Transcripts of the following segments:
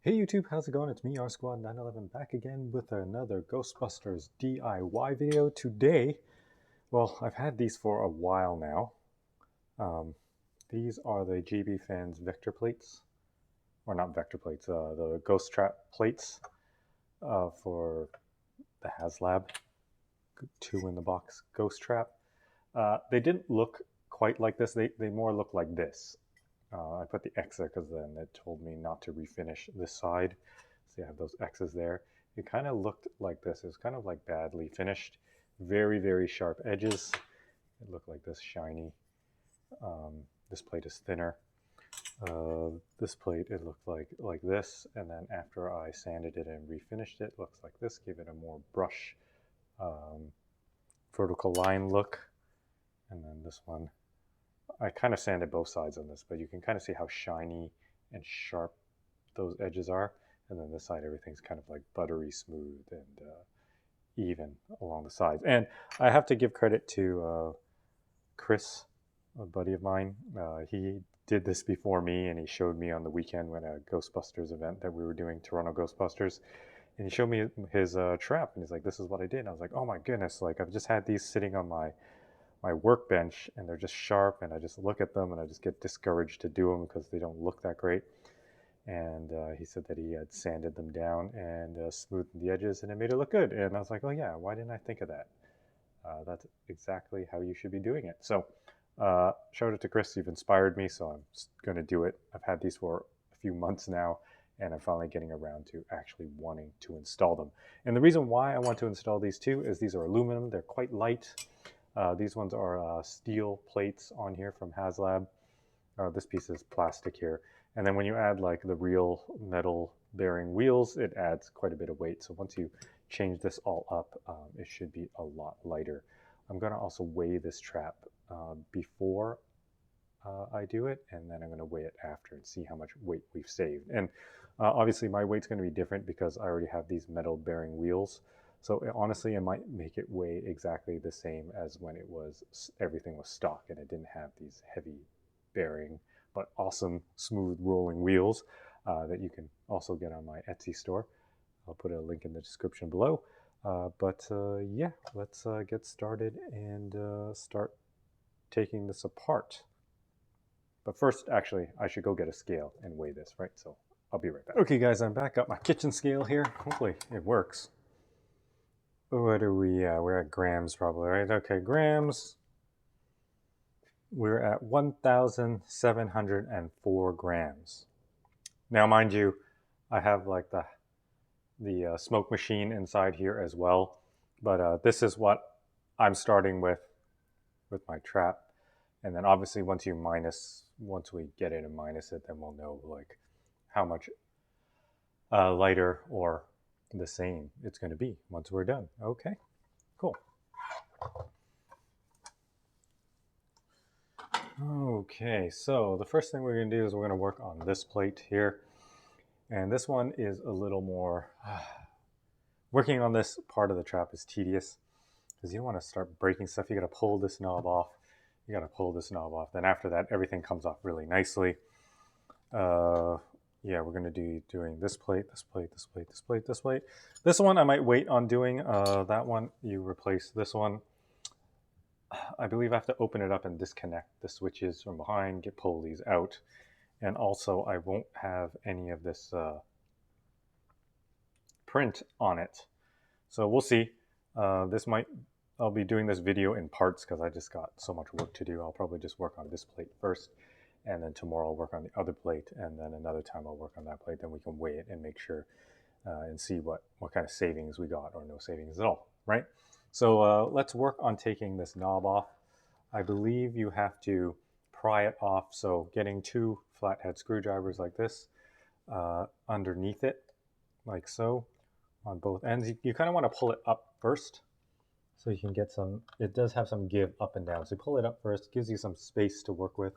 Hey YouTube, how's it going? It's me, R-Squad911, back again with another Ghostbusters DIY video. Today, well, I've had these for a while now. These are the GB Fans vector plates, or not vector plates, the Ghost Trap plates for the Haslab 2 in the box Ghost Trap. They didn't look quite like this, they more look like this. I put the X there because then it told me not to refinish this side. So you have those X's there. It kind of looked like this. It was kind of like badly finished. Very, very sharp edges. It looked like this shiny. This plate is thinner. This plate, it looked like this. And then after I sanded it and refinished it, looks like this. Give it a more brush vertical line look. And then this one, I kind of sanded both sides on this, but you can kind of see how shiny and sharp those edges are. And then this side, everything's kind of like buttery smooth and even along the sides. And I have to give credit to Chris, a buddy of mine. He did this before me, and he showed me on the weekend when a Ghostbusters event that we were doing, Toronto Ghostbusters. And he showed me his trap, and he's like, this is what I did. And I was like, oh my goodness, like I've just had these sitting on my workbench and they're just sharp, and I just look at them and I just get discouraged to do them because they don't look that great. And he said that he had sanded them down and smoothed the edges and it made it look good. And I was like, oh yeah, why didn't I think of that? That's exactly how you should be doing it. So showed it to Chris. You've inspired me, so I'm going to do it. I've had these for a few months now, and I'm finally getting around to actually wanting to install them. And the reason why I want to install these two is these are aluminum. They're quite light. These ones are steel plates on here from Haslab. This piece is plastic here. And then when you add like the real metal bearing wheels, it adds quite a bit of weight. So once you change this all up, it should be a lot lighter. I'm going to also weigh this trap before I do it, and then I'm going to weigh it after and see how much weight we've saved. And obviously my weight's going to be different because I already have these metal bearing wheels. So honestly, it might make it weigh exactly the same as when it was everything was stock and it didn't have these heavy bearing but awesome smooth rolling wheels that you can also get on my Etsy store. I'll put a link in the description below. Yeah, let's get started and start taking this apart. But first, actually, I should go get a scale and weigh this, right? So I'll be right back. Okay, guys, I'm back. Got my kitchen scale here. Hopefully it works. What are we at? We're at grams probably, right? Okay, grams. We're at 1,704 grams. Now, mind you, I have like the smoke machine inside here as well. But this is what I'm starting with my trap. And then obviously once we get it and minus it, then we'll know like how much lighter or the same it's going to be once we're done. Okay, cool. Okay, so the first thing we're going to do is we're going to work on this plate here. And this one is a little more... working on this part of the trap is tedious because you don't want to start breaking stuff. You got to pull this knob off. You got to pull this knob off. Then after that, everything comes off really nicely. Yeah, we're going to be doing this plate, this plate, this plate, this plate, this plate. This one I might wait on doing. That one, you replace this one. I believe I have to open it up and disconnect the switches from behind, pull these out. And also, I won't have any of this print on it. So we'll see. I'll be doing this video in parts because I just got so much work to do. I'll probably just work on this plate first, and then tomorrow I'll work on the other plate, and then another time I'll work on that plate. Then we can weigh it and make sure and see what kind of savings we got or no savings at all, right? So let's work on taking this knob off. I believe you have to pry it off. So getting 2 flathead screwdrivers like this underneath it, like so, on both ends. You kind of want to pull it up first so you can get some, it does have some give up and down. So you pull it up first, gives you some space to work with.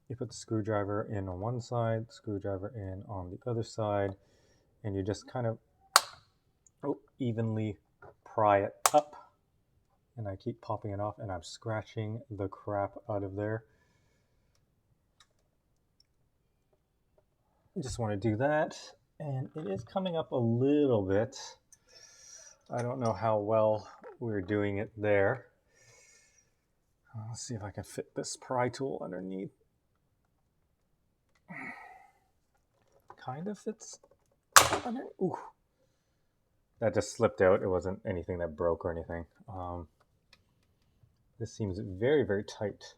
You put the screwdriver in on one side, screwdriver in on the other side, and you just kind of evenly pry it up. And I keep popping it off and I'm scratching the crap out of there. just want to do that, and it is coming up a little bit. I don't know how well we're doing it there. Let's see if I can fit this pry tool underneath. Kind of fits under. Ooh. That just slipped out. It wasn't anything that broke or anything. This seems very, very tight.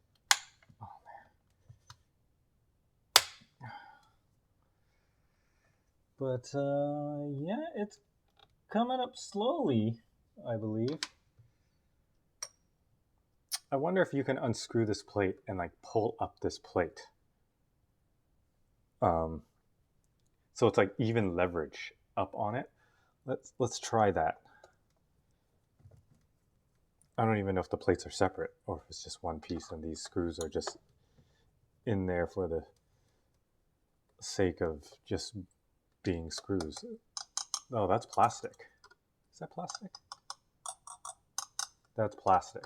Oh, man. But yeah, it's coming up slowly, I believe. I wonder if you can unscrew this plate and like pull up this plate. So it's like even leverage up on it. Let's try that. I don't even know if the plates are separate or if it's just one piece and these screws are just in there for the sake of just being screws. Oh, that's plastic. Is that plastic? That's plastic.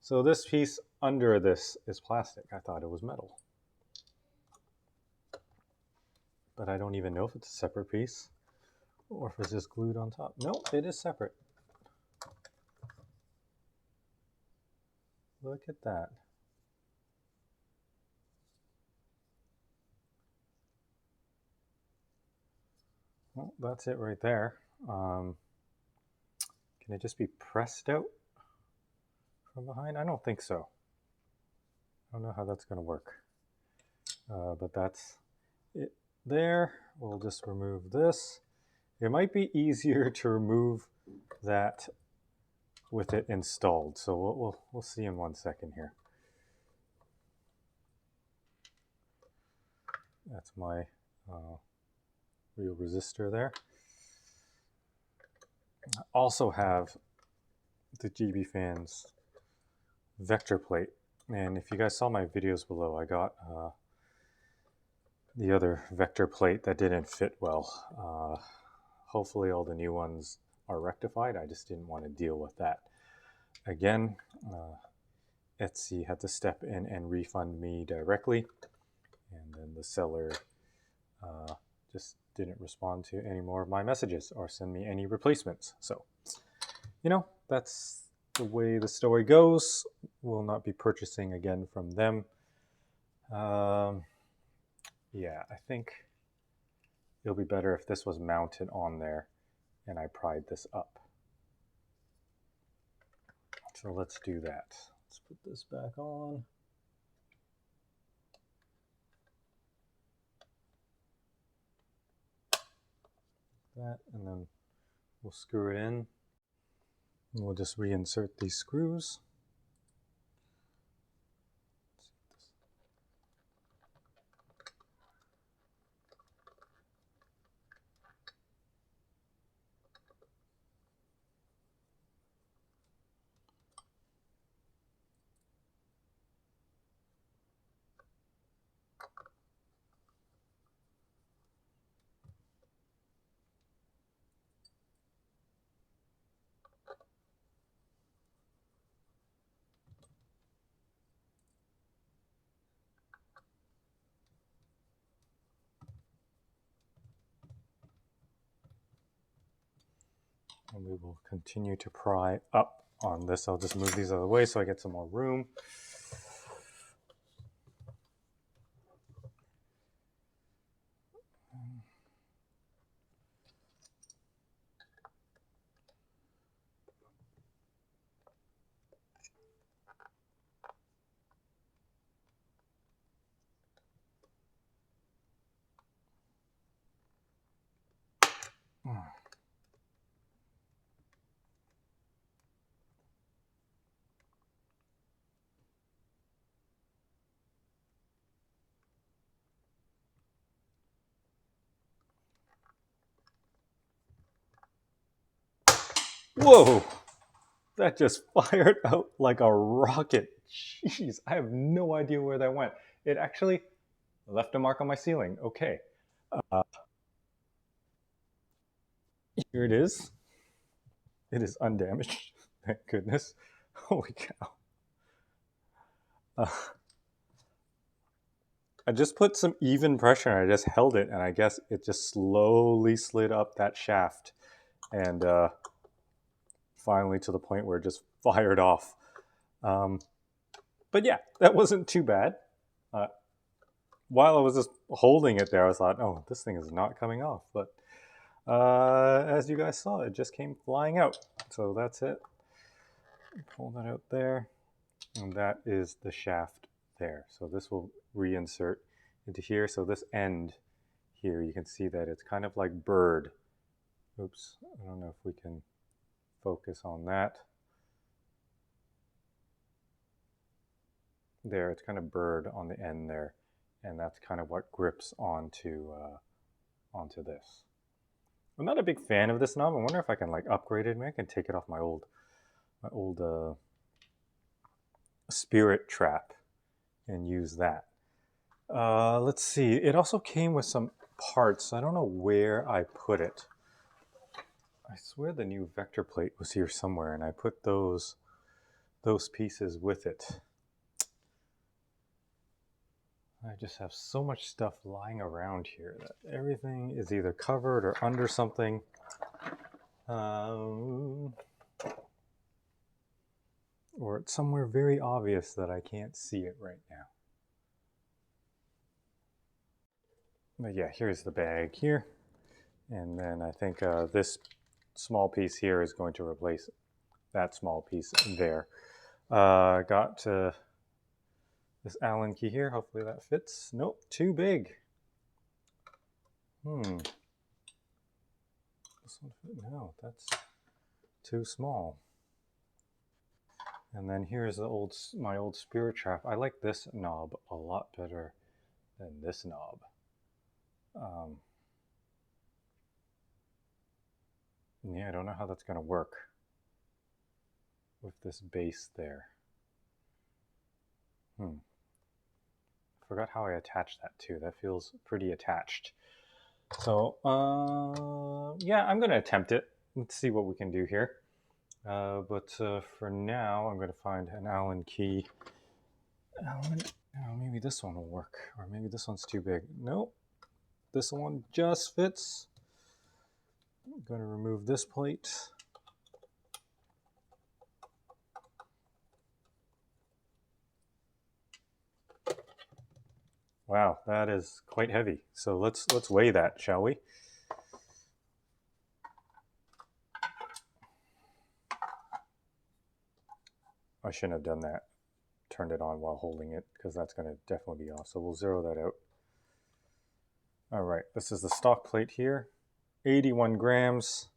So this piece under this is plastic. I thought it was metal. But I don't even know if it's a separate piece or if it's just glued on top. No, it is separate. Look at that. Well, that's it right there. Can it just be pressed out from behind? I don't think so. I don't know how that's going to work. But that's it there. We'll just remove this. It might be easier to remove that with it installed. So we'll see in 1 second here. That's my real resistor there. I also have the GB Fans vector plate. And if you guys saw my videos below, I got the other vector plate that didn't fit well. Hopefully all the new ones are rectified. I just didn't want to deal with that. Again, Etsy had to step in and refund me directly. And then the seller just didn't respond to any more of my messages or send me any replacements. So, you know, that's the way the story goes. Will not be purchasing again from them. Yeah, I think it'll be better if this was mounted on there and I pried this up. So let's do that. Let's put this back on. That, and then we'll screw it in. And we'll just reinsert these screws. And we will continue to pry up on this. I'll just move these out of the way so I get some more room. Whoa! That just fired out like a rocket. Jeez, I have no idea where that went. It actually left a mark on my ceiling. Okay. Here it is. It is undamaged. Thank goodness. Holy cow. I just put some even pressure and I just held it, and I guess it just slowly slid up that shaft, and finally to the point where it just fired off. But yeah, that wasn't too bad. Uh, while I was just holding it there, I was like, oh, this thing is not coming off. But as you guys saw, it just came flying out. So that's it. Pull that out there. And that is the shaft there. So this will reinsert into here. So this end here, you can see that it's kind of like bird. Oops, I don't know if we can focus on that. There, it's kind of bird on the end there. And that's kind of what grips onto this. I'm not a big fan of this knob. I wonder if I can like upgrade it. Maybe I can take it off my old spirit trap and use that. Let's see. It also came with some parts. I don't know where I put it. I swear the new vector plate was here somewhere, and I put those pieces with it. I just have so much stuff lying around here that everything is either covered or under something. Or it's somewhere very obvious that I can't see it right now. But yeah, here's the bag here. And then I think this small piece here is going to replace that small piece there. Got this Allen key here. Hopefully that fits. Nope, too big. This one fit? No, that's too small. And then here's the my old spirit trap. I like this knob a lot better than this knob. Yeah, I don't know how that's going to work with this base there. Forgot how I attached that too. That feels pretty attached. So yeah, I'm going to attempt it. Let's see what we can do here. But for now, I'm going to find an Allen key. Maybe this one will work, or maybe this one's too big. Nope, this one just fits. I'm going to remove this plate. Wow, that is quite heavy. So let's weigh that, shall we? I shouldn't have done that. Turned it on while holding it, because that's going to definitely be off. So we'll zero that out. All right, this is the stock plate here, 81 grams.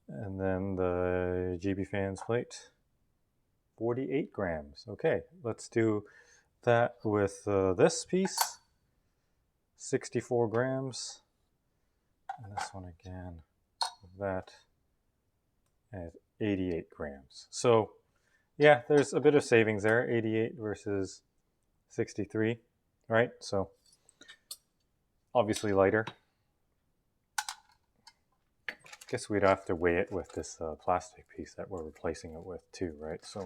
And then the GB fans plate, 48 grams. Okay, let's do that with this piece, 64 grams. And this one again, with that, at 88 grams. So yeah, there's a bit of savings there, 88 versus 63, right? So obviously lighter. Guess we'd have to weigh it with this plastic piece that we're replacing it with too, right? So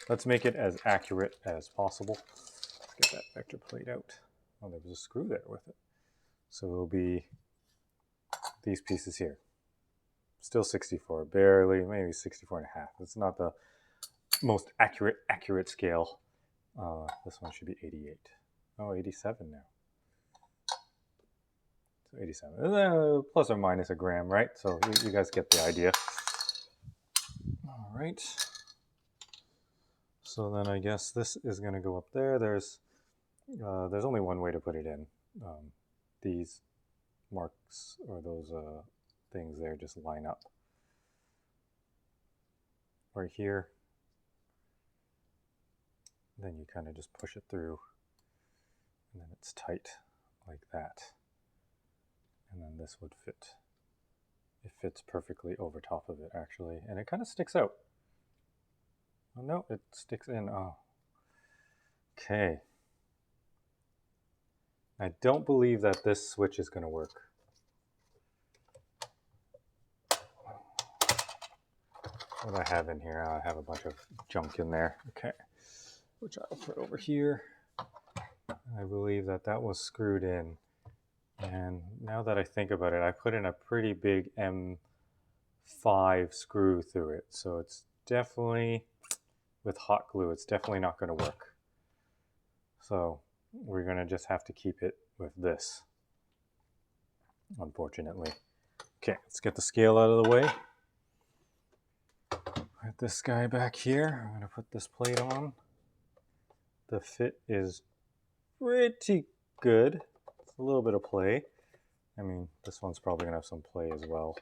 let's make it as accurate as possible. Let's get that vector plate out. Oh, there was a screw there with it. So it'll be these pieces here. Still 64, barely, maybe 64 and a half. It's not the most accurate scale. This one should be 88. Oh, 87 now. So 87, plus or minus a gram, right? So you guys get the idea. All right. So then I guess this is going to go up there. There's only one way to put it in. These marks or those things there just line up. Right here. Then you kind of just push it through, and then it's tight like that. And then this would fit. It fits perfectly over top of it, actually. And it kind of sticks out. Oh, no, it sticks in. Oh. Okay. I don't believe that this switch is going to work. What do I have in here? I have a bunch of junk in there. Okay. Which I'll put over here. I believe that that was screwed in. And now that I think about it, I put in a pretty big M5 screw through it. So it's definitely, with hot glue, it's definitely not going to work. So we're going to just have to keep it with this, unfortunately. Okay, let's get the scale out of the way. Put this guy back here. I'm going to put this plate on. The fit is pretty good. It's a little bit of play. I mean, this one's probably going to have some play as well.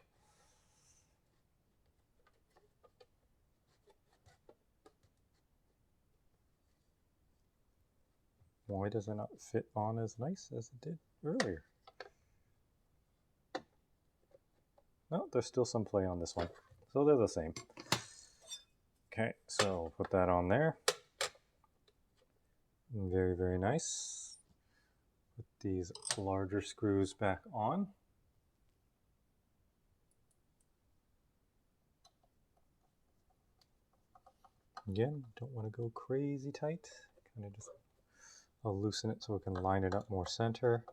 Why does it not fit on as nice as it did earlier? No, there's still some play on this one. So they're the same. Okay, so put that on there. Very, very nice. Put these larger screws back on. Again, don't want to go crazy tight. Kind of just, I'll loosen it so we can line it up more center.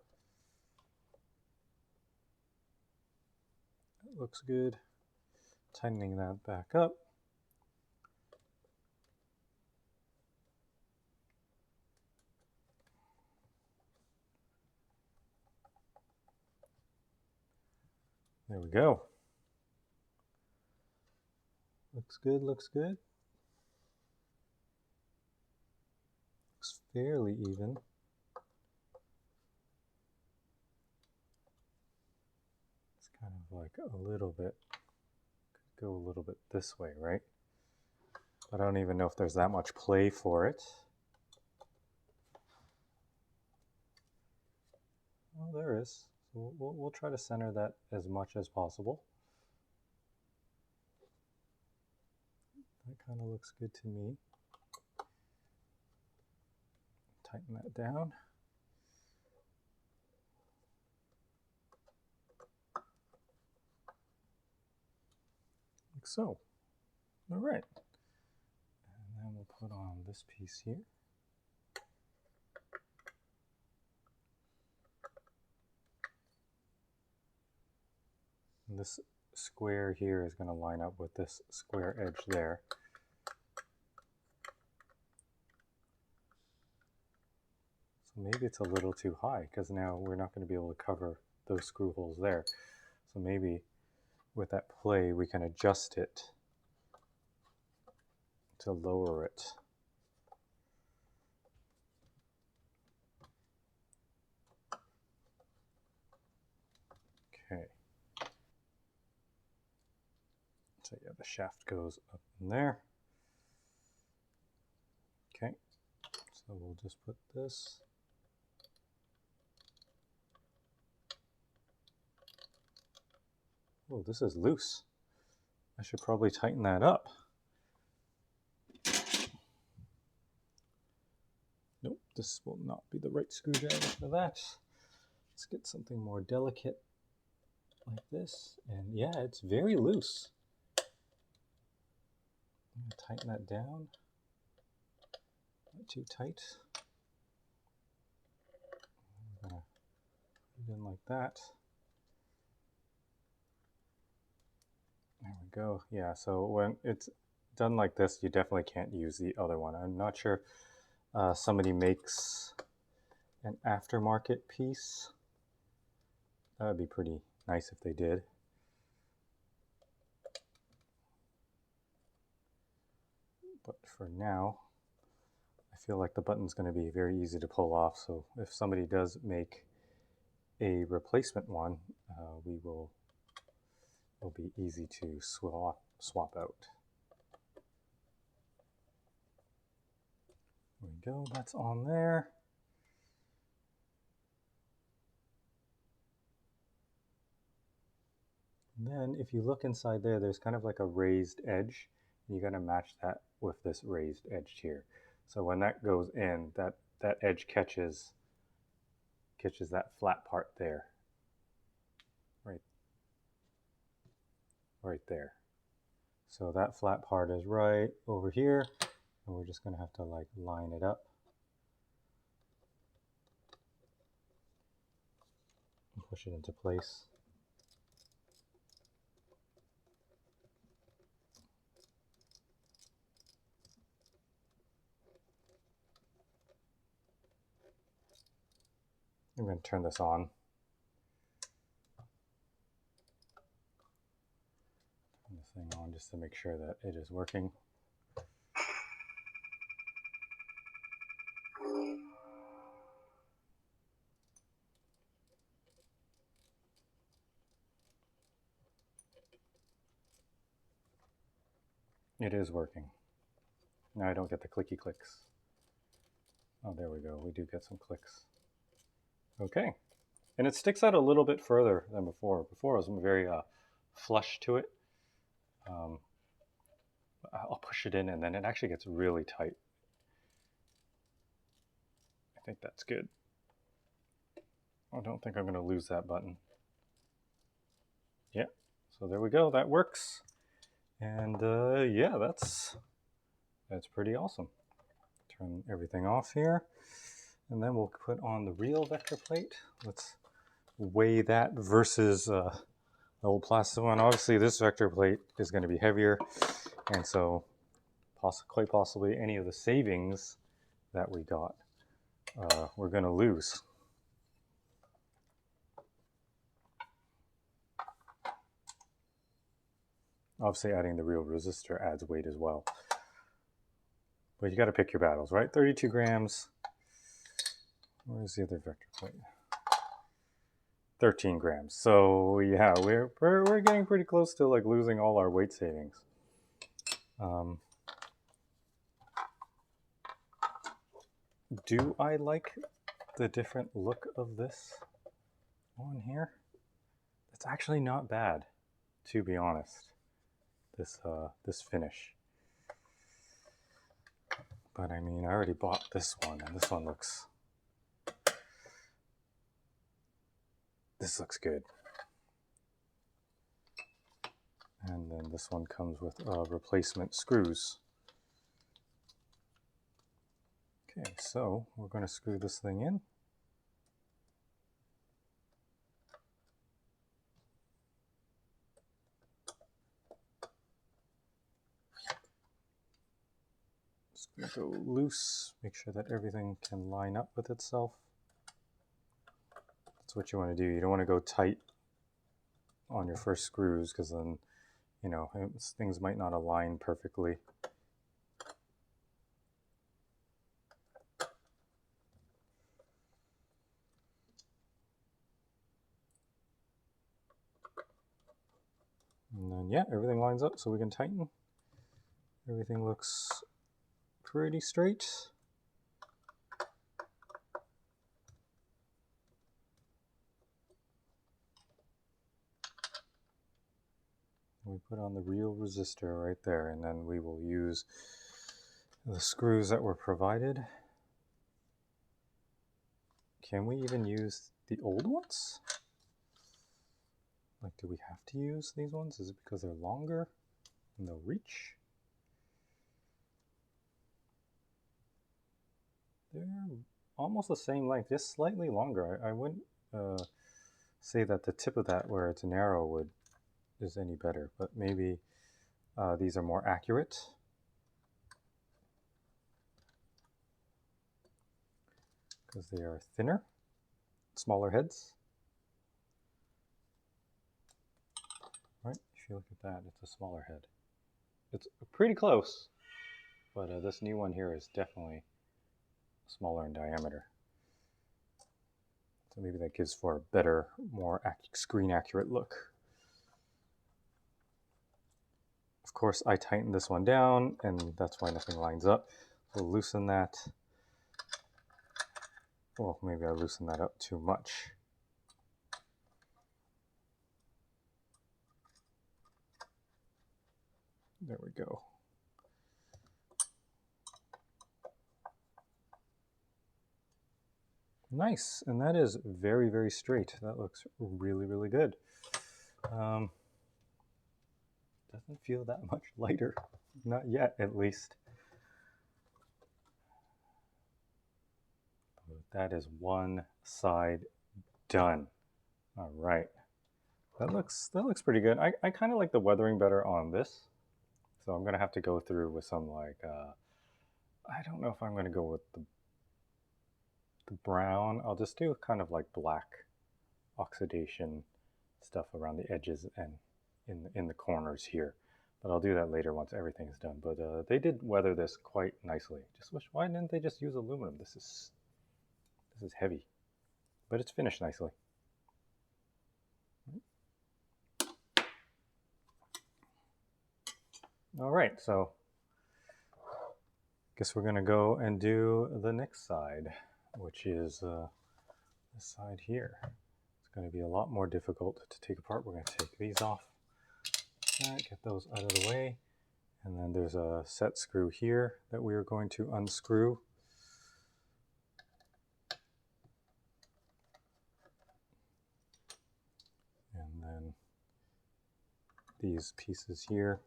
That looks good. Tightening that back up. There we go. Looks good, looks good. Looks fairly even. It's kind of like a little bit, could go a little bit this way, right? I don't even know if there's that much play for it. Well, there is. So we'll try to center that as much as possible. That kind of looks good to me. Tighten that down. Like so. All right. And then we'll put on this piece here. And this square here is going to line up with this square edge there. So maybe it's a little too high because now we're not going to be able to cover those screw holes there. So maybe with that play we can adjust it to lower it. Okay. So yeah, the shaft goes up in there. Okay, so we'll just put this. Oh, this is loose. I should probably tighten that up. Nope, this will not be the right screwdriver for that. Let's get something more delicate like this. And yeah, it's very loose. I'm going to tighten that down. Not too tight. I'm going to put it in like that. There we go. Yeah, so when it's done like this, you definitely can't use the other one. I'm not sure somebody makes an aftermarket piece. That would be pretty nice if they did. But for now, I feel like the button's going to be very easy to pull off. So if somebody does make a replacement one, it'll be easy to swap out. There we go, that's on there. And then if you look inside there, there's kind of like a raised edge. You got to match that with this raised edge here. So when that goes in, that edge catches that flat part there. Right there. So that flat part is right over here, and we're just going to have to like line it up. push it into place. I'm going to turn this on. Turn this thing on just to make sure that it is working. It is working. Now I don't get the clicky clicks. Oh, there we go. We do get some clicks. Okay. And it sticks out a little bit further than before. Before it was very flush to it. I'll push it in and then it actually gets really tight. I think that's good. I don't think I'm going to lose that button. Yeah, so there we go. That works. And yeah, that's pretty awesome. Turn everything off here. And then we'll put on the real vector plate. Let's weigh that versus the old plastic one. Obviously, this vector plate is going to be heavier. And so quite possibly any of the savings that we got, we're going to lose. Obviously, adding the real resistor adds weight as well. But you got to pick your battles, right? 32 grams. Where's the other vector plate? 13 grams. So yeah, we're getting pretty close to like losing all our weight savings. Do I like the different look of this on here? It's actually not bad, to be honest. This finish. But I mean, I already bought this one, and this one looks. This looks good. And then this one comes with replacement screws. Okay, so we're going to screw this thing in. Just going to go loose, make sure that everything can line up with itself. That's what you want to do. You don't want to go tight on your first screws because then, you know, things might not align perfectly. And then, yeah, everything lines up so we can tighten. Everything looks pretty straight. We put on the real resistor right there, and then we will use the screws that were provided. Can we even use the old ones? Like, do we have to use these ones? Is it because they're longer and they'll reach? They're almost the same length, just slightly longer. I wouldn't say that the tip of that, where it's narrow, is any better, but maybe these are more accurate. Because they are thinner, smaller heads. Right, if you look at that, it's a smaller head. It's pretty close, but this new one here is definitely smaller in diameter. So maybe that gives for a better, more screen accurate look. Of course, I tightened this one down, and that's why nothing lines up. We'll loosen that. Well, maybe I loosened that up too much. There we go. Nice, and that is very, very straight. That looks really, really good. Doesn't feel that much lighter, not yet at least. That is one side done. All right. That looks pretty good. I kind of like the weathering better on this. So I'm going to have to go through with some like, I don't know if I'm going to go with the brown. I'll just do kind of like black oxidation stuff around the edges and in the corners here. But I'll do that later once everything's done. But they did weather this quite nicely. Just wish, why didn't they just use aluminum? This is heavy, but it's finished nicely. All right, so guess we're gonna go and do the next side, which is this side here. It's going to be a lot more difficult to take apart. We're going to take these off, get those out of the way, and then there's a set screw here that we are going to unscrew. And then these pieces here.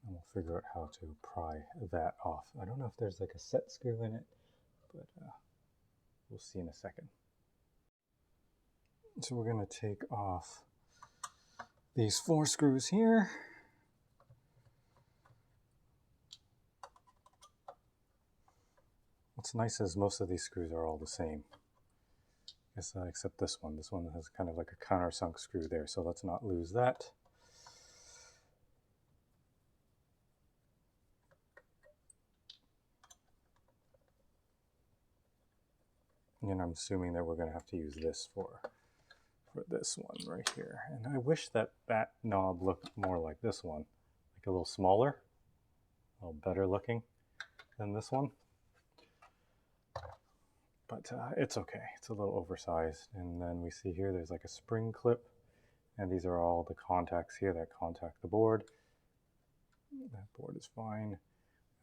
And we'll figure out how to pry that off. I don't know if there's like a set screw in it, but we'll see in a second. So we're going to take off these 4 screws here. What's nice is most of these screws are all the same. I guess except this one. This one has kind of like a countersunk screw there, so let's not lose that. And I'm assuming that we're going to have to use this for this one right here. And I wish that that knob looked more like this one, like a little smaller, a little better looking than this one. But it's okay. It's a little oversized. And then we see here there's like a spring clip, and these are all the contacts here that contact the board. That board is fine.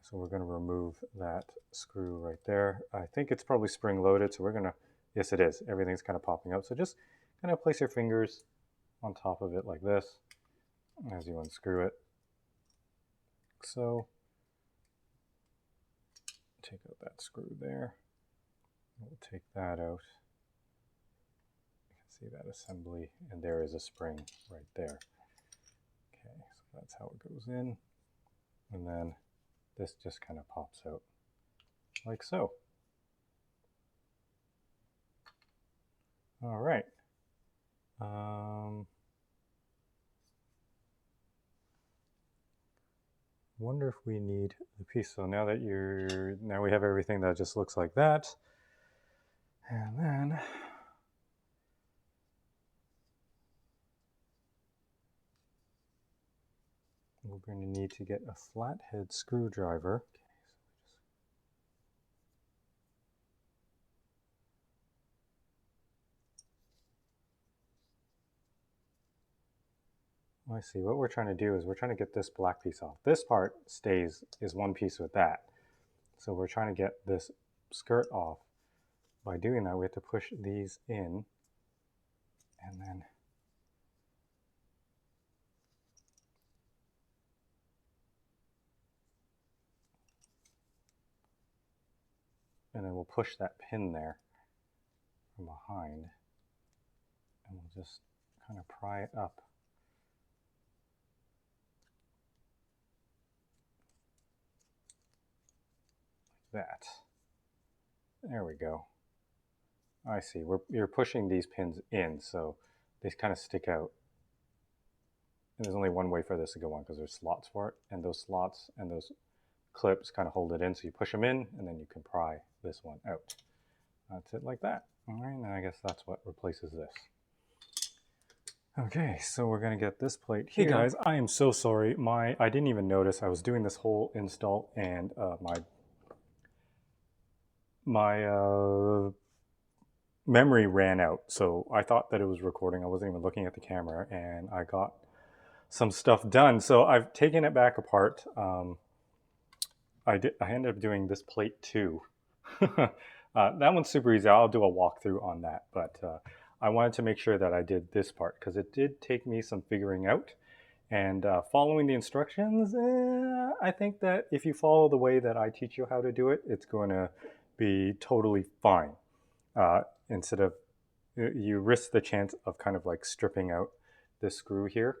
So we're going to remove that screw right there. I think it's probably spring loaded, so we're going to, yes it is, everything's kind of popping up. So just kind of place your fingers on top of it like this as you unscrew it. So take out that screw there. We'll take that out. You can see that assembly, and there is a spring right there. Okay, so that's how it goes in. And then this just kind of pops out like so. All right. Wonder if we need the piece. So now that now we have everything that just looks like that. And then we're going to need to get a flathead screwdriver. I see. What we're trying to do is we're trying to get this black piece off. This part is one piece with that. So we're trying to get this skirt off. By doing that, we have to push these in, and then we'll push that pin there from behind, and we'll just kind of pry it up. Like that. There we go. I see. You're pushing these pins in, so they kind of stick out. And there's only one way for this to go on because there's slots for it, and those slots and those clips kind of hold it in. So you push them in, and then you can pry this one out. That's it, like that. All right, and I guess that's what replaces this. Okay, so we're gonna get this plate here. Hey guys, I am so sorry. I didn't even notice I was doing this whole install, and my memory ran out, so I thought that it was recording. I wasn't even looking at the camera, and I got some stuff done. So I've taken it back apart. I ended up doing this plate too. That one's super easy. I'll do a walkthrough on that, but I wanted to make sure that I did this part because it did take me some figuring out, And following the instructions, I think that if you follow the way that I teach you how to do it, it's going to be totally fine. Instead of, you risk the chance of kind of like stripping out this screw here,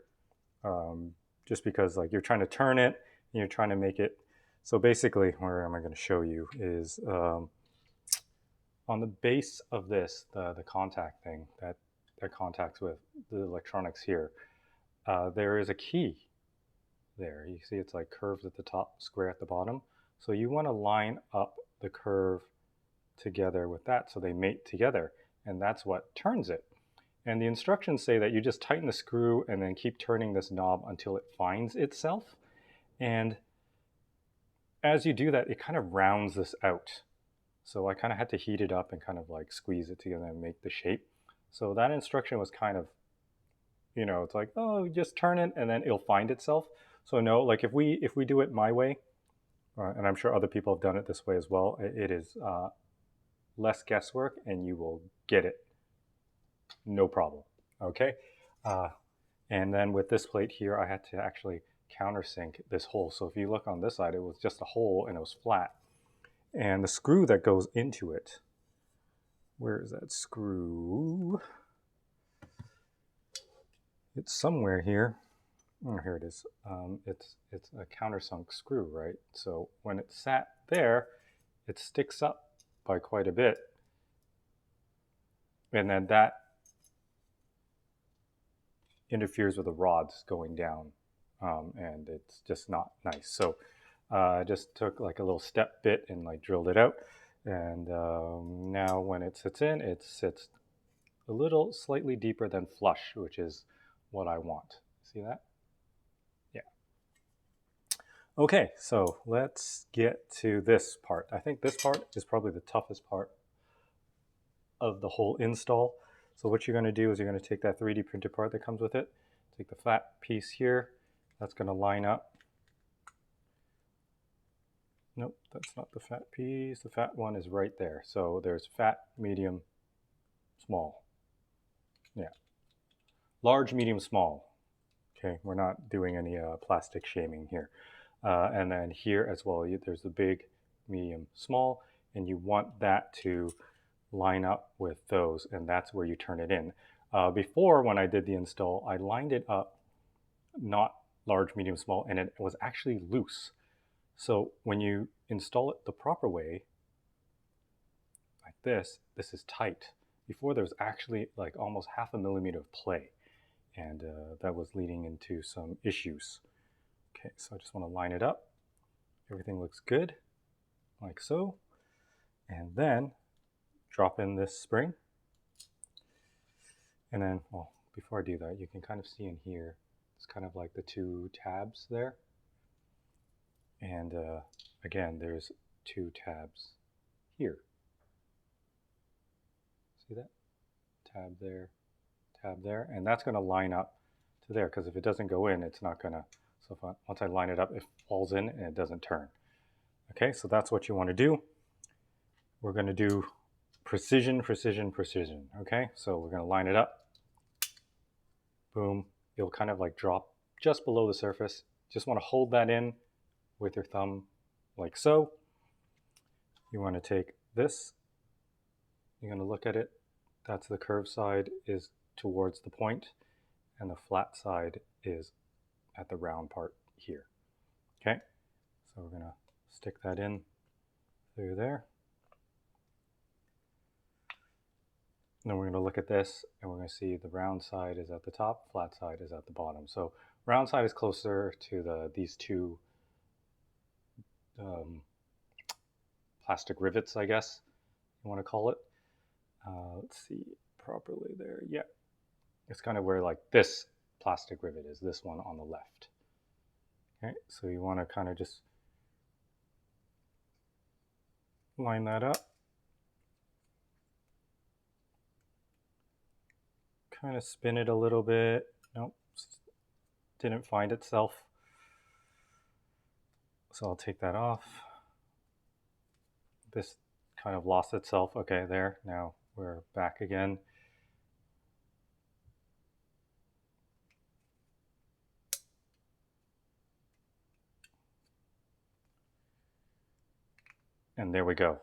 just because like you're trying to turn it and you're trying to make it. So basically, where am I going to show you is on the base of this, the contact thing that contacts with the electronics here. There is a key there. You see it's like curved at the top, square at the bottom. So you want to line up the curve together with that so they mate together, and that's what turns it. And the instructions say that you just tighten the screw and then keep turning this knob until it finds itself. And as you do that, it kind of rounds this out. So I kind of had to heat it up and kind of like squeeze it together and make the shape. So that instruction was kind of, it's like, oh, just turn it and then it'll find itself. So no, like if we do it my way, and I'm sure other people have done it this way as well, it is less guesswork and you will get it no problem. Okay. And then with this plate here, I had to actually countersink this hole. So if you look on this side, it was just a hole and it was flat. And the screw that goes into it, where is that screw? It's somewhere here. Oh, here it is. It's a countersunk screw, right? So when it's sat there, it sticks up by quite a bit. And then that interferes with the rods going down. And it's just not nice. So I just took like a little step bit and like drilled it out. And now when it sits in, it sits a little slightly deeper than flush, which is what I want. See that? Yeah. Okay, so let's get to this part. I think this part is probably the toughest part of the whole install. So what you're going to do is you're going to take that 3D printed part that comes with it, take the flat piece here, that's going to line up. Nope, that's not the fat piece. The fat one is right there. So there's fat, medium, small. Yeah. Large, medium, small. Okay, we're not doing any plastic shaming here. And then here as well, there's the big, medium, small, and you want that to line up with those, and that's where you turn it in. Before, when I did the install, I lined it up not large, medium, small, and it was actually loose. So when you install it the proper way, like this is tight. Before there was actually like almost 0.5 millimeter of play, and that was leading into some issues. Okay, so I just want to line it up. Everything looks good, like so. And then drop in this spring. And then, well, before I do that, you can kind of see in here, it's kind of like the two tabs there. And again, there's two tabs here. See that? Tab there, and that's going to line up to there, because if it doesn't go in, it's not going to, so once I line it up, it falls in and it doesn't turn. Okay, so that's what you want to do. We're going to do precision, precision, precision. Okay, so we're going to line it up. Boom. It'll kind of like drop just below the surface. Just want to hold that in with your thumb like so. You want to take this. You're going to look at it. That's the curved side is towards the point, and the flat side is at the round part here. Okay, so we're going to stick that in through there. And then we're going to look at this, and we're going to see the round side is at the top, flat side is at the bottom. So round side is closer to these two plastic rivets, I guess you want to call it. Let's see properly there. Yeah, it's kind of where like this plastic rivet is, this one on the left. Okay, so you want to kind of just line that up. Kind of spin it a little bit. Nope, didn't find itself. So I'll take that off. This kind of lost itself. Okay, there. Now we're back again. And there we go.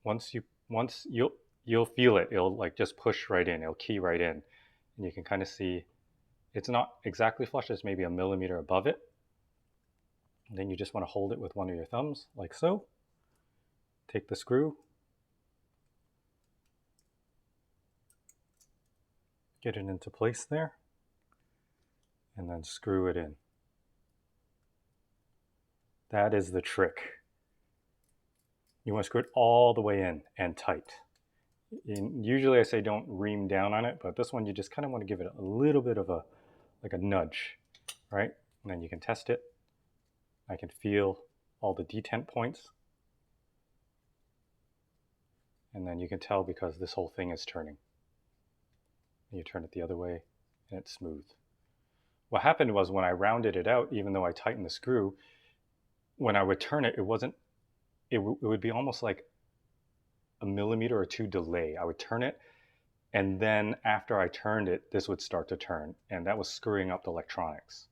Once you'll feel it. It'll like just push right in. It'll key right in, and you can kind of see it's not exactly flush. It's maybe a millimeter above it. And then you just want to hold it with one of your thumbs, like so. Take the screw, get it into place there, and then screw it in. That is the trick. You want to screw it all the way in and tight. And usually I say don't ream down on it, but this one you just kind of want to give it a little bit of a nudge, right? And then you can test it. I can feel all the detent points. And then you can tell because this whole thing is turning. You turn it the other way and it's smooth. What happened was when I rounded it out, even though I tightened the screw, when I would turn it, it would be almost like a millimeter or two delay. I would turn it, and then after I turned it, this would start to turn, and that was screwing up the electronics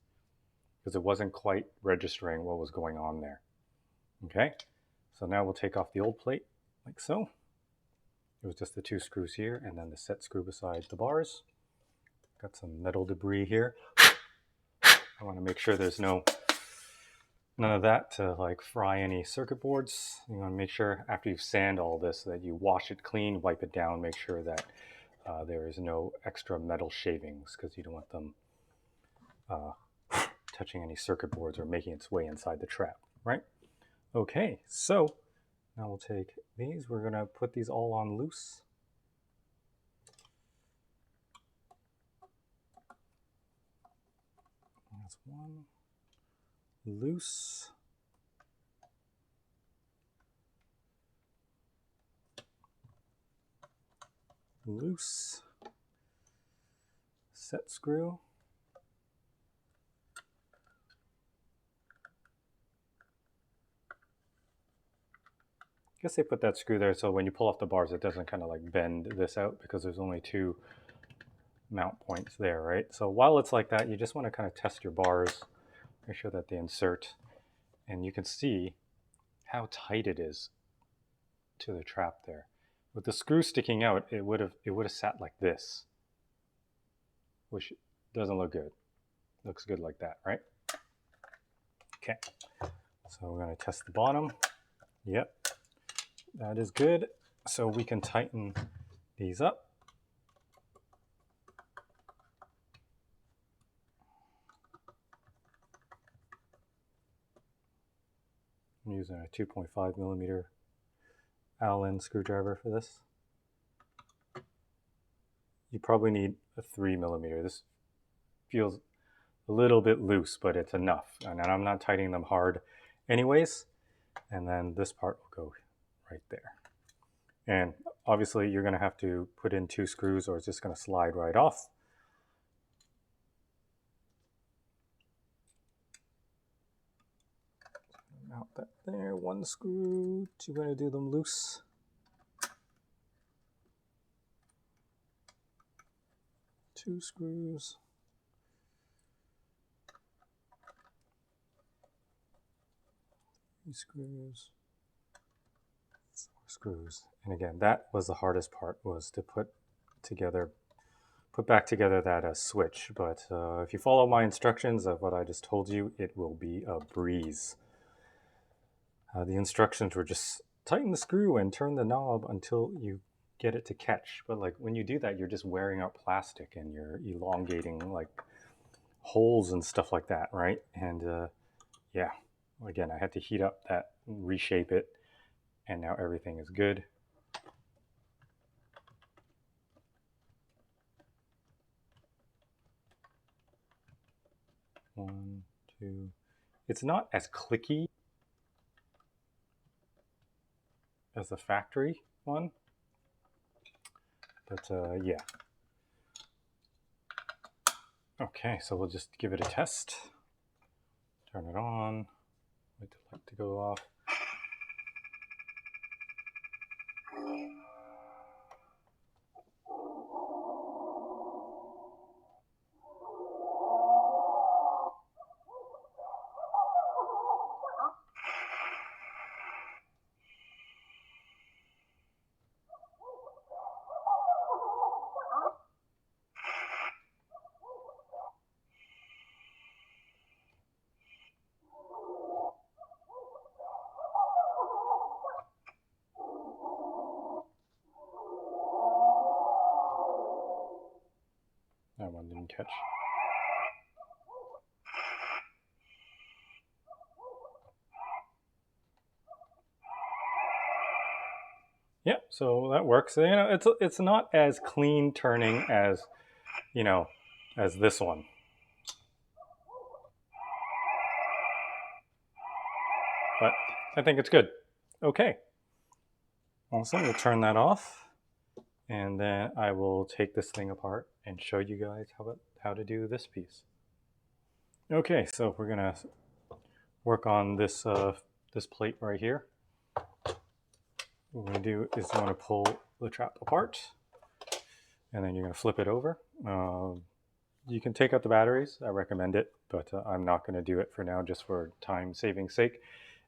because it wasn't quite registering what was going on there. Okay, so now we'll take off the old plate like so. It was just the two screws here and then the set screw beside the bars. Got some metal debris here. I want to make sure there's none of that to like fry any circuit boards. You want to make sure after you've sanded all this that you wash it clean, wipe it down, make sure that there is no extra metal shavings because you don't want them touching any circuit boards or making its way inside the trap, right? Okay, so now we'll take these. We're going to put these all on loose. That's one. Loose. Loose. Set screw. I guess they put that screw there so when you pull off the bars it doesn't kind of like bend this out because there's only two mount points there, right? So while it's like that, you just want to kind of test your bars, make sure that they insert, and you can see how tight it is to the trap there. With the screw sticking out, it would have sat like this, which doesn't look good. Looks good like that, right? Okay, so we're going to test the bottom. Yep, that is good. So we can tighten these up. I'm using a 2.5 millimeter Allen screwdriver for this. You probably need a 3 millimeter. This feels a little bit loose, but it's enough. And I'm not tightening them hard anyways. And then this part will go right there. And obviously you're going to have to put in 2 screws or it's just going to slide right off. Mount that there, 1 screw. You're going to do them loose. Two screws. 3 screws. 4 screws. And again, that was the hardest part, was to put back together that switch. But if you follow my instructions of what I just told you, it will be a breeze. The instructions were just tighten the screw and turn the knob until you get it to catch. But like when you do that, you're just wearing out plastic and you're elongating like holes and stuff like that, right? And yeah, again, I had to heat up that, reshape it, and now everything is good. One, two. It's not as clicky as the factory one, but yeah. Okay, so we'll just give it a test. Turn it on. Wait for the light to go off. catch. Yeah, so that works. You know, it's not as clean turning as, you know, as this one. But I think it's good. Okay. Awesome. We'll turn that off, and then I will take this thing apart and show you guys how to do this piece. Okay, so we're gonna work on this this plate right here. What we're gonna do is you want to pull the trap apart, and then you're gonna flip it over. You can take out the batteries. I recommend it, but I'm not going to do it for now, just for time saving sake.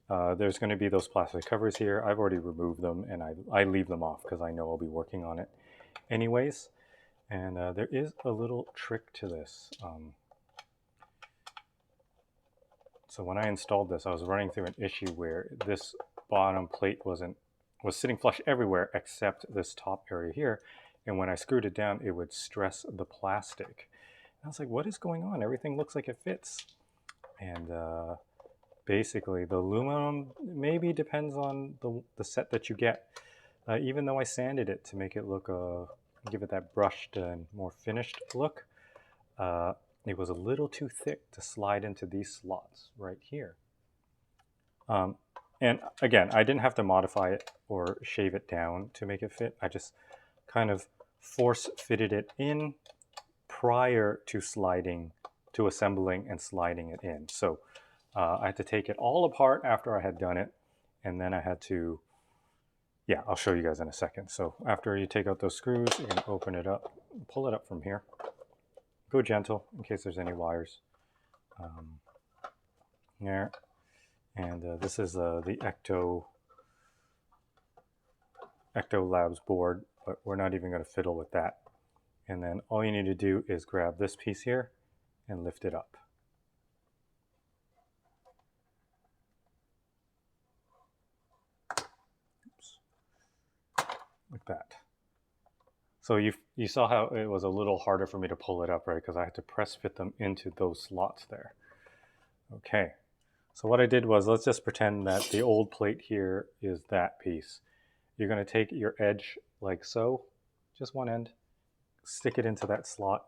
There's going to be those plastic covers here. I've already removed them, and I leave them off because I know I'll be working on it anyways. And there is a little trick to this. So when I installed this, I was running through an issue where this bottom plate was sitting flush everywhere except this top area here. And when I screwed it down, it would stress the plastic. And I was like, what is going on? Everything looks like it fits. And basically, the aluminum maybe depends on the set that you get. Even though I sanded it to make it look, give it that brushed and more finished look, it was a little too thick to slide into these slots right here. And again, I didn't have to modify it or shave it down to make it fit. I just kind of force fitted it in prior to assembling and sliding it in. So I had to take it all apart after I had done it, and then I had to, yeah, I'll show you guys in a second. So after you take out those screws, you're going to open it up, pull it up from here. Go gentle in case there's any wires. There. And this is the Ecto Labs board, but we're not even going to fiddle with that. And then all you need to do is grab this piece here and lift it up. Oops. Like that. So you saw how it was a little harder for me to pull it up, right? Because I had to press fit them into those slots there. Okay. So what I did was, let's just pretend that the old plate here is that piece. You're going to take your edge like so, just one end, stick it into that slot,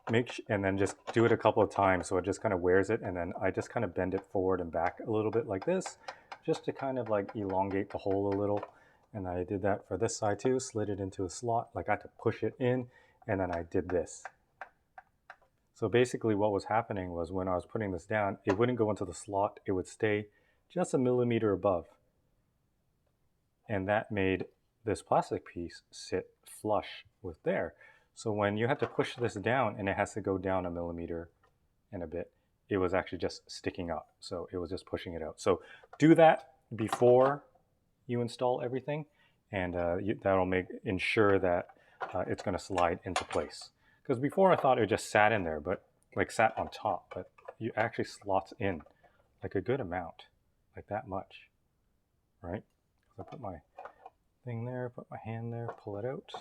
and then just do it a couple of times so it just kind of wears it, and then I just kind of bend it forward and back a little bit like this, just to kind of like elongate the hole a little. And I did that for this side too, slid it into a slot, like I had to push it in, and then I did this. So basically what was happening was, when I was putting this down, it wouldn't go into the slot, it would stay just a millimeter above. And that made this plastic piece sit flush with there. So when you have to push this down and it has to go down a millimeter and a bit, it was actually just sticking up. So it was just pushing it out. So do that before you install everything, and that'll ensure that it's going to slide into place. Because before I thought it just sat in there, but like sat on top, but it actually slots in like a good amount, like that much, right? So I put my thing there, put my hand there, pull it out.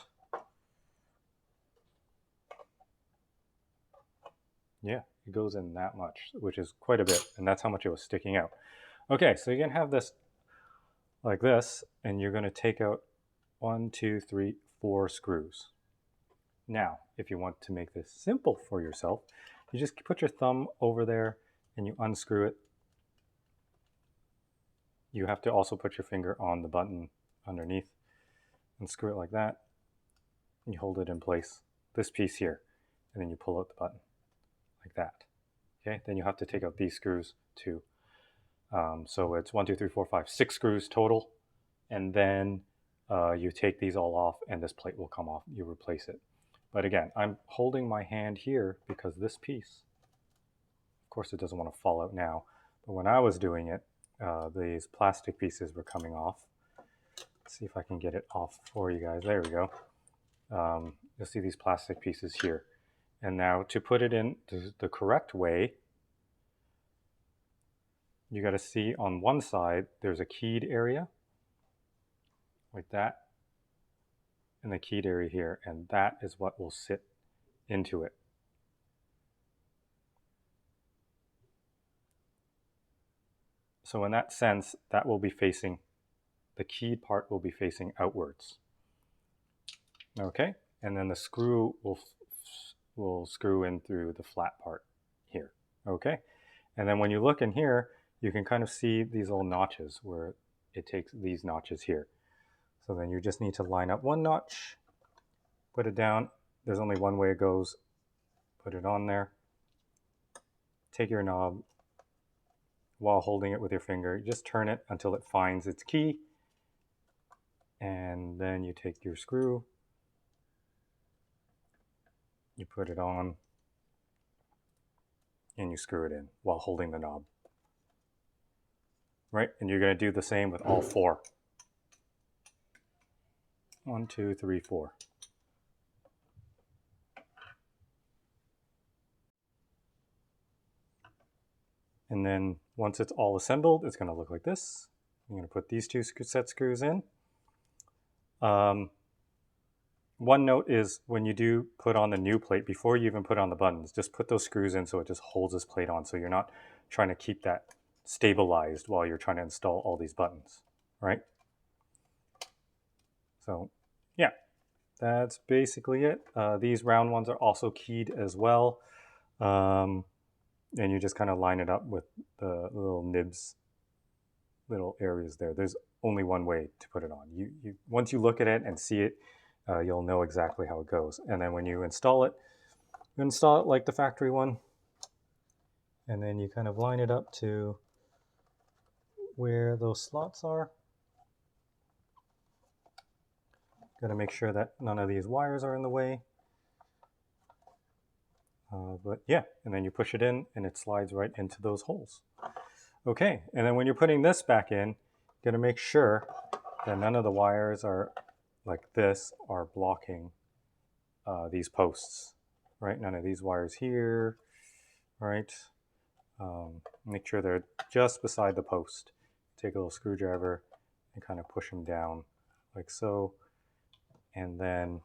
Yeah, it goes in that much, which is quite a bit, and that's how much it was sticking out. Okay, so you're gonna have this like this, and you're gonna take out 1, 2, 3, 4 screws. Now, if you want to make this simple for yourself, you just put your thumb over there and you unscrew it. You have to also put your finger on the button underneath and screw it like that. And you hold it in place, this piece here, and then you pull out the button like that. Okay, then you have to take out these screws too. So it's 1, 2, 3, 4, 5, 6 screws total. And then you take these all off and this plate will come off. You replace it. But again, I'm holding my hand here because this piece, of course it doesn't want to fall out now, but when I was doing it, these plastic pieces were coming off. Let's see if I can get it off for you guys. There we go. You'll see these plastic pieces here. And now to put it in the correct way, you got to see on one side, there's a keyed area, like that, and the keyed area here, and that is what will sit into it. So in that sense, that will be facing, the keyed part will be facing outwards. Okay, and then the screw will screw in through the flat part here. Okay, and then when you look in here, you can kind of see these little notches where it takes these notches here. So then you just need to line up one notch, put it down. There's only one way it goes. Put it on there. Take your knob while holding it with your finger. Just turn it until it finds its key. And then you take your screw. You put it on. And you screw it in while holding the knob. Right? And you're going to do the same with all four. 1, 2, 3, 4. And then once it's all assembled, it's going to look like this. I'm going to put these two set screws in. One note is when you do put on the new plate, before you even put on the buttons, just put those screws in so it just holds this plate on, so you're not trying to keep that stabilized while you're trying to install all these buttons, right? So yeah, that's basically it. These round ones are also keyed as well. And you just kind of line it up with the little nibs, little areas there. There's only one way to put it on. Once you look at it and see it, you'll know exactly how it goes. And then when you install it like the factory one, and then you kind of line it up to where those slots are. Got to make sure that none of these wires are in the way. But yeah, and then you push it in and it slides right into those holes. Okay, and then when you're putting this back in, you got to make sure that none of the wires are like this are blocking these posts, right? None of these wires here, right? Make sure they're just beside the post. Take a little screwdriver and kind of push them down like so. And then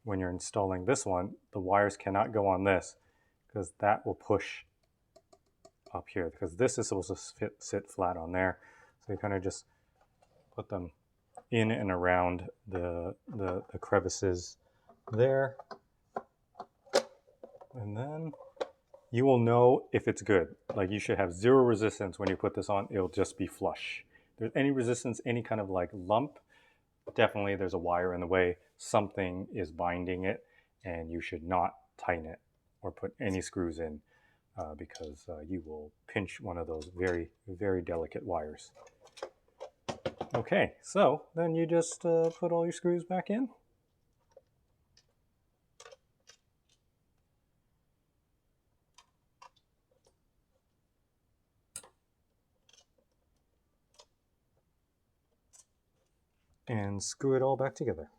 when you're installing this one, the wires cannot go on this because that will push up here, because this is supposed to sit flat on there. So you kind of just put them in and around the crevices there. And then you will know if it's good. Like, you should have zero resistance when you put this on. It'll just be flush. If there's any resistance, any kind of like lump, definitely there's a wire in the way. Something is binding it, and you should not tighten it or put any screws in because you will pinch one of those very, very delicate wires. Okay, so then you just put all your screws back in. And screw it all back together.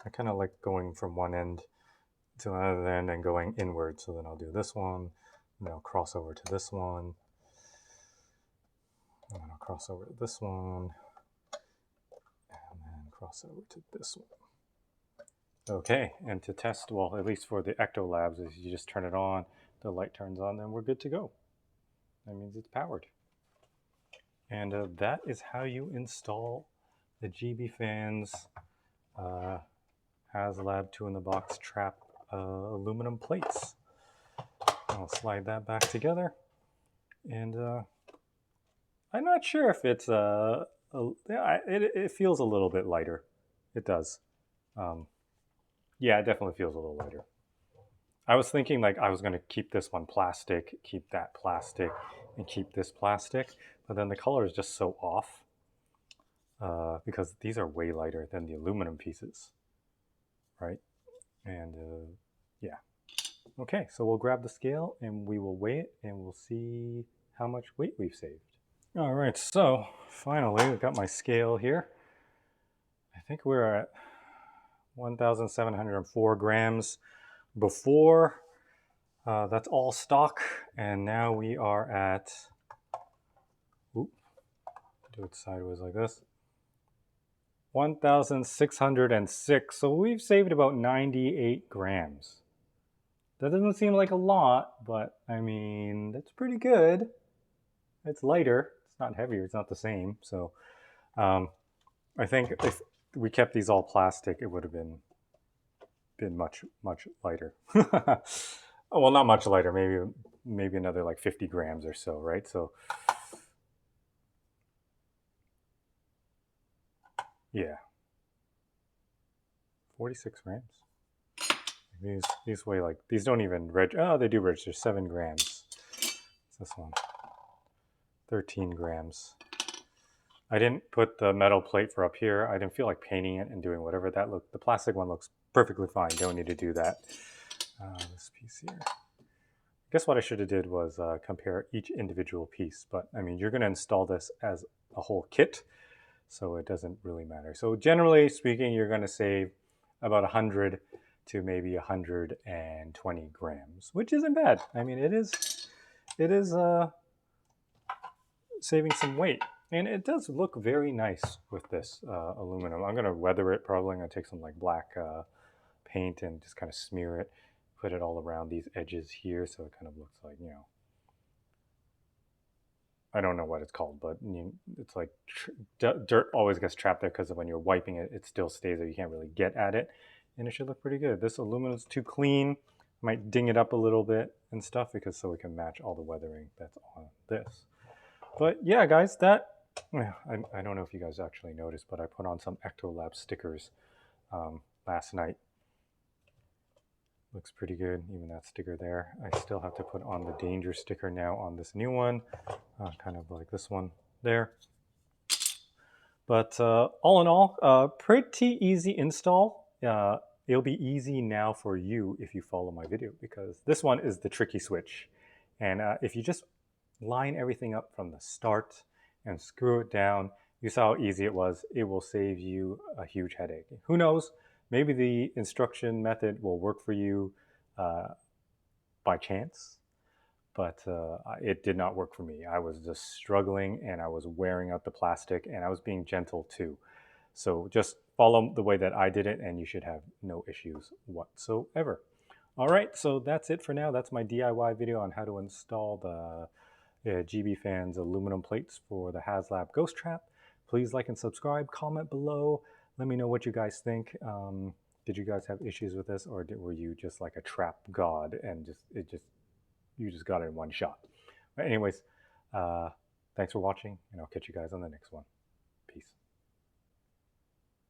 I kind of like going from one end to another end and going inward. So then I'll do this one, and then I'll cross over to this one, and then I'll cross over to this one, and then cross over to this one. Okay, and to test, well, at least for the Ecto Labs, is you just turn it on, the light turns on, then we're good to go. That means it's powered. And that is how you install the GB Fans Haslab 2-in-the-box trap aluminum plates. I'll slide that back together. And I'm not sure if it's it feels a little bit lighter. It does. Yeah, it definitely feels a little lighter. I was thinking like I was going to keep this one plastic, keep that plastic, and keep this plastic, but then the color is just so off because these are way lighter than the aluminum pieces, right? And yeah. Okay, so we'll grab the scale and we will weigh it and we'll see how much weight we've saved. All right, so finally I've got my scale here. I think we're at 1,704 grams before. That's all stock, and now we are at, do it sideways like this. 1,606. So we've saved about 98 grams. That doesn't seem like a lot, but I mean, that's pretty good. It's lighter. It's not heavier. It's not the same. So I think if we kept these all plastic, it would have been much lighter. Oh, well, not much lighter. Maybe another like 50 grams or so, right? So yeah, 46 grams. These weigh like, these don't even register. Oh, they do register 7 grams. What's this one? 13 grams. I didn't put the metal plate for up here. I didn't feel like painting it and doing whatever that looked. The plastic one looks perfectly fine. Don't need to do that. This piece here. I guess what I should have did was compare each individual piece. But I mean, you're going to install this as a whole kit, so it doesn't really matter. So generally speaking, you're going to save about 100 to maybe 120 grams, which isn't bad. I mean, it is saving some weight. And it does look very nice with this aluminum. I'm going to weather it probably. I'm going to take some like black paint and just kind of smear it, put it all around these edges here so it kind of looks like, you know, I don't know what it's called, but it's like dirt always gets trapped there because when you're wiping it, it still stays there. You can't really get at it. And it should look pretty good. This aluminum's too clean. Might ding it up a little bit and stuff because so we can match all the weathering that's on this. But yeah, guys, that, I don't know if you guys actually noticed, but I put on some Ectolab stickers last night. Looks pretty good, even that sticker there. I still have to put on the danger sticker now on this new one, kind of like this one there. But all in all, pretty easy install. It'll be easy now for you if you follow my video, because this one is the tricky switch. And if you just line everything up from the start and screw it down, you saw how easy it was. It will save you a huge headache. Who knows? Maybe the instruction method will work for you by chance, but it did not work for me. I was just struggling and I was wearing out the plastic and I was being gentle too. So just follow the way that I did it and you should have no issues whatsoever. All right, so that's it for now. That's my DIY video on how to install the GB Fans aluminum plates for the Haslab Ghost Trap. Please like and subscribe, comment below. Let me know what you guys think. Did you guys have issues with this, or were you just like a trap god and you just got it in one shot? But anyways, thanks for watching, and I'll catch you guys on the next one.